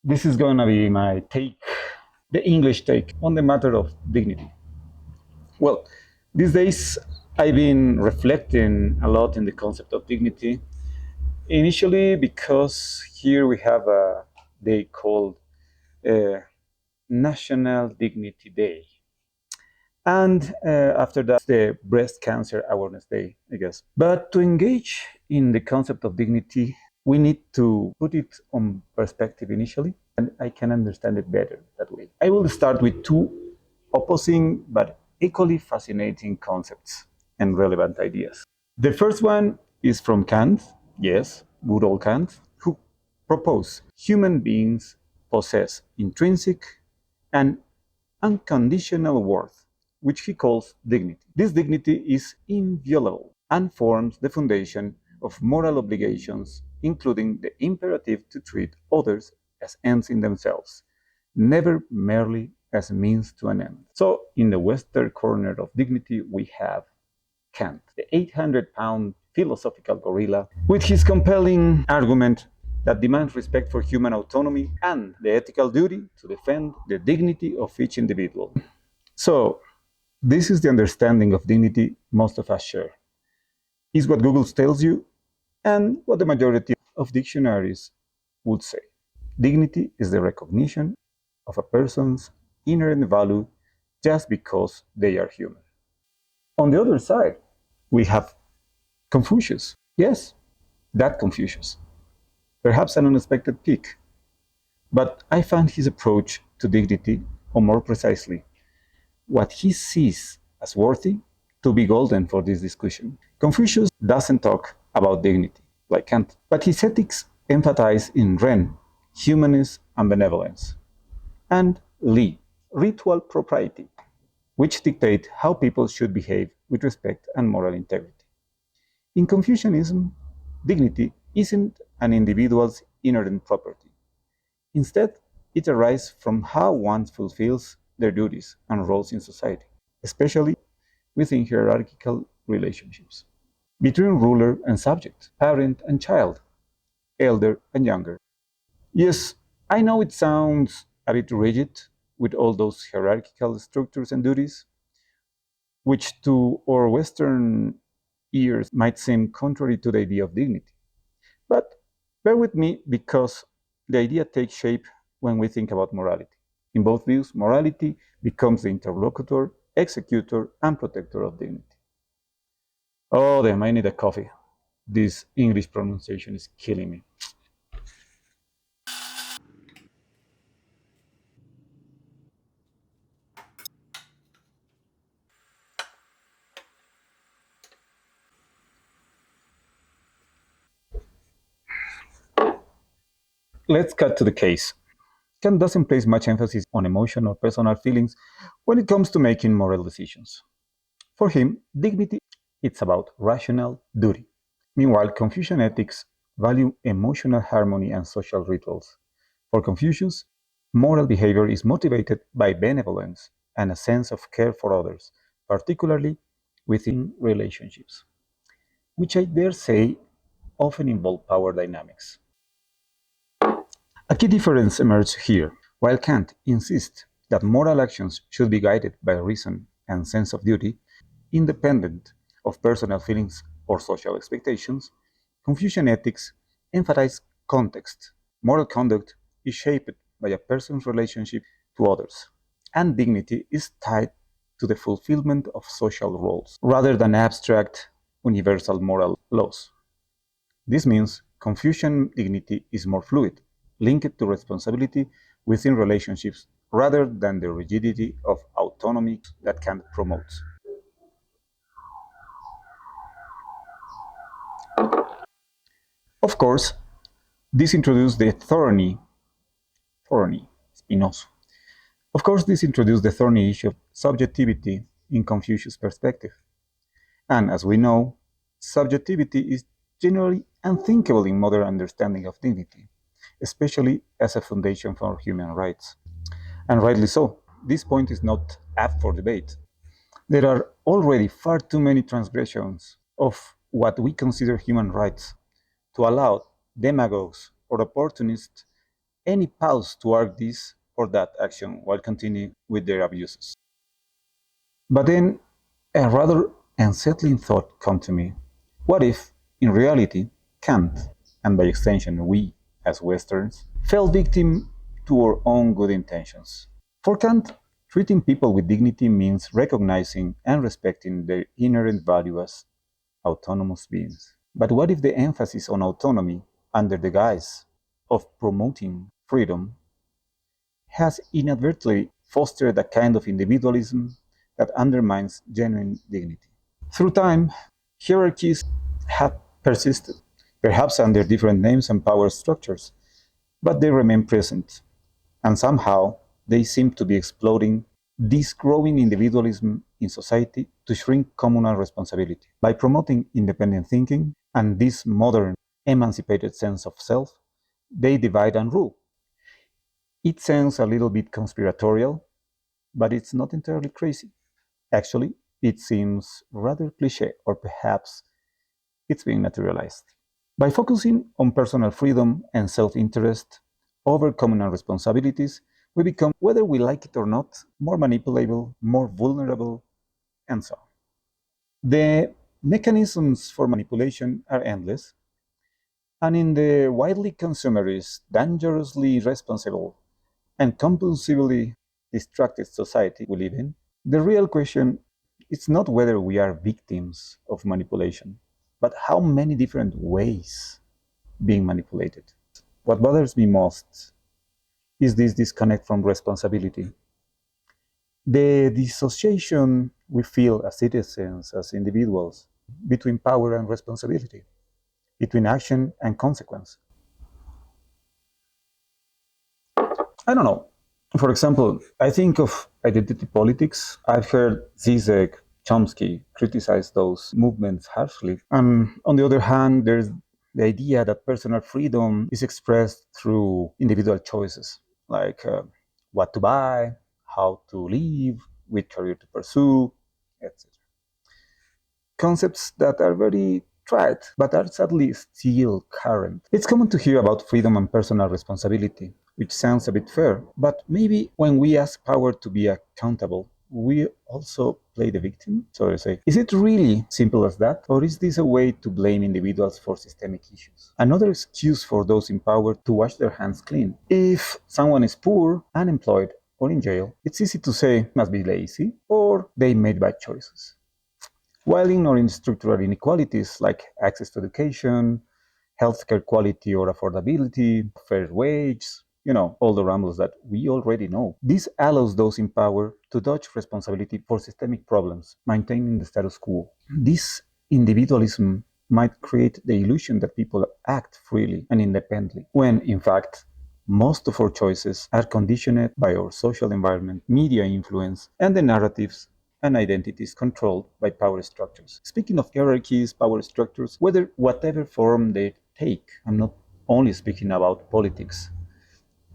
This is going to be my take, the English take on the matter of dignity. Well, these days I've been reflecting a lot in the concept of dignity. Initially, because here we have a day called uh, National Dignity Day. And after that, the Breast Cancer Awareness Day, I guess. But to engage in the concept of dignity, we need to put it on perspective initially, and I can understand it better that way. I will start with two opposing but equally fascinating concepts and relevant ideas. The first one is from Kant, yes, good old Kant, who proposed human beings possess intrinsic and unconditional worth, which he calls dignity. This dignity is inviolable and forms the foundation of moral obligations, including the imperative to treat others as ends in themselves, never merely as a means to an end. So, in the western corner of dignity, we have Kant, the 800-pound philosophical gorilla, with his compelling argument that demands respect for human autonomy and the ethical duty to defend the dignity of each individual. So, this is the understanding of dignity most of us share. Is what Google tells you and what the majority of dictionaries would say. Dignity is the recognition of a person's inherent value just because they are human. On the other side, we have Confucius. Yes, that Confucius. Perhaps an unexpected pick. But I found his approach to dignity, or more precisely, what he sees as worthy, to be golden for this discussion. Confucius doesn't talk about dignity, like Kant, but his ethics emphasize in Ren humanism and benevolence, and Li ritual propriety, which dictate how people should behave with respect and moral integrity. In Confucianism, dignity isn't an individual's inherent property. Instead, it arises from how one fulfills their duties and roles in society, especially within hierarchical relationships, between ruler and subject, parent and child, elder and younger. Yes, I know it sounds a bit rigid with all those hierarchical structures and duties, which to our Western ears might seem contrary to the idea of dignity. But bear with me because the idea takes shape when we think about morality. In both views, morality becomes the interlocutor, executor, and protector of dignity. Oh, damn, I need a coffee. This English pronunciation is killing me. Let's cut to the case. Kant doesn't place much emphasis on emotion or personal feelings when it comes to making moral decisions. For him, dignity it's about rational duty. Meanwhile, Confucian ethics value emotional harmony and social rituals. For Confucius, moral behavior is motivated by benevolence and a sense of care for others, particularly within relationships, which I dare say often involve power dynamics. A key difference emerges here. While Kant insists that moral actions should be guided by reason and sense of duty, independent of personal feelings or social expectations, Confucian ethics emphasize context. Moral conduct is shaped by a person's relationship to others, and dignity is tied to the fulfillment of social roles rather than abstract, universal moral laws. This means Confucian dignity is more fluid, linked to responsibility within relationships rather than the rigidity of autonomy that Kant promotes. Of course, this introduced the thorny, Spinoza. Of course, this introduced the thorny issue of subjectivity in Confucius' perspective. And as we know, subjectivity is generally unthinkable in modern understanding of dignity, especially as a foundation for human rights. And rightly so. This point is not up for debate. There are already far too many transgressions of what we consider human rights to allow demagogues or opportunists any pause to argue this or that action while continuing with their abuses. But then a rather unsettling thought came to me. What if, in reality, Kant, and by extension we as Westerns, fell victim to our own good intentions? For Kant, treating people with dignity means recognizing and respecting their inherent value as autonomous beings. But what if the emphasis on autonomy under the guise of promoting freedom has inadvertently fostered a kind of individualism that undermines genuine dignity? Through time, hierarchies have persisted, perhaps under different names and power structures, but they remain present, and somehow they seem to be exploding this growing individualism in society to shrink communal responsibility. By promoting independent thinking and this modern, emancipated sense of self, they divide and rule. It sounds a little bit conspiratorial, but it's not entirely crazy. Actually, it seems rather cliche, or perhaps it's being materialized. By focusing on personal freedom and self interest over communal responsibilities, we become, whether we like it or not, more manipulable, more vulnerable, and so on. The mechanisms for manipulation are endless, and in the widely consumerist, dangerously irresponsible, and compulsively distracted society we live in, the real question is not whether we are victims of manipulation, but how many different ways being manipulated. What bothers me most is this disconnect from responsibility. The dissociation we feel as citizens, as individuals, between power and responsibility, between action and consequence. I don't know. For example, I think of identity politics. I've heard Zizek, Chomsky criticize those movements harshly. And on the other hand, there's the idea that personal freedom is expressed through individual choices, like what to buy, how to live, which career to pursue, etc. Concepts that are very tried, but are sadly still current. It's common to hear about freedom and personal responsibility, which sounds a bit fair, but maybe when we ask power to be accountable, we also play the victim, so to say. Is it really simple as that? Or is this a way to blame individuals for systemic issues? Another excuse for those in power to wash their hands clean. If someone is poor, unemployed, or in jail, it's easy to say must be lazy or they made bad choices, while ignoring structural inequalities like access to education, healthcare quality or affordability, fair wage, all the rambles that we already know. This allows those in power to dodge responsibility for systemic problems, maintaining the status quo. This individualism might create the illusion that people act freely and independently, when in fact, most of our choices are conditioned by our social environment, media influence, and the narratives and identities controlled by power structures. Speaking of hierarchies, power structures, whatever form they take, I'm not only speaking about politics,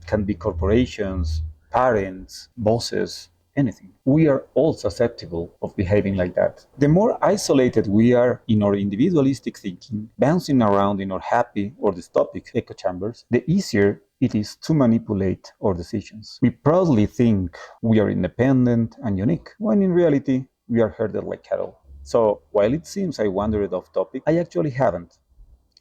it can be corporations, parents, bosses, anything. We are all susceptible of behaving like that. The more isolated we are in our individualistic thinking, bouncing around in our happy or dystopic echo chambers, the easier it is to manipulate our decisions. We proudly think we are independent and unique, when in reality, we are herded like cattle. So, while it seems I wandered off topic, I actually haven't.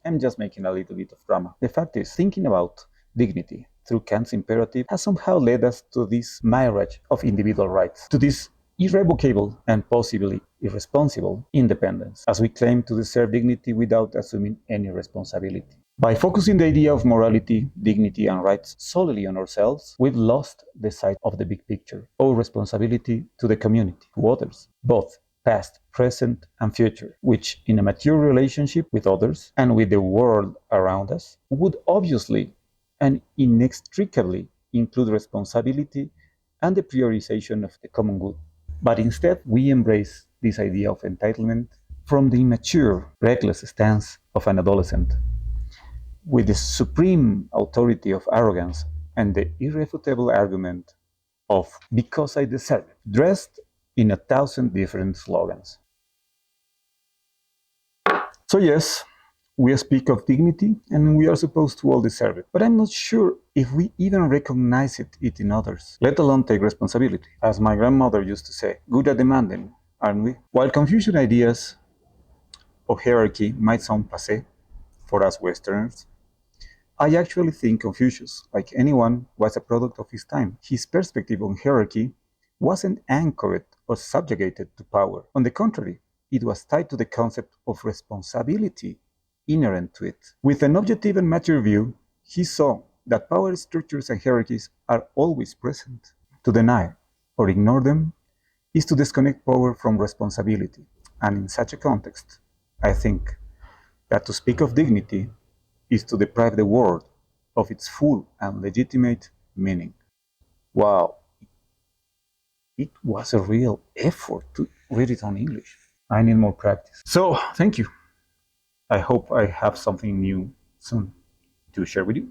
I'm just making a little bit of drama. The fact is, thinking about dignity through Kant's imperative has somehow led us to this mirage of individual rights, to this irrevocable and possibly irresponsible independence, as we claim to deserve dignity without assuming any responsibility. By focusing the idea of morality, dignity, and rights solely on ourselves, we've lost the sight of the big picture, our responsibility to the community, to others, both past, present, and future, which in a mature relationship with others and with the world around us would obviously and inextricably include responsibility and the prioritization of the common good. But instead, we embrace this idea of entitlement from the immature, reckless stance of an adolescent, with the supreme authority of arrogance and the irrefutable argument of because I deserve it, dressed in 1,000 different slogans. So yes, We speak of dignity, and we are supposed to all deserve it. But I'm not sure if we even recognize it in others, let alone take responsibility. As my grandmother used to say, good at demanding, aren't we? While Confucian ideas of hierarchy might sound passé for us Westerners, I actually think Confucius, like anyone, was a product of his time. His perspective on hierarchy wasn't anchored or subjugated to power. On the contrary, it was tied to the concept of responsibility inherent to it. With an objective and mature view, he saw that power structures and hierarchies are always present. To deny or ignore them is to disconnect power from responsibility. And in such a context, I think that to speak of dignity is to deprive the word of its full and legitimate meaning. Wow, it was a real effort to read it on English. I need more practice. So, thank you. I hope I have something new soon to share with you.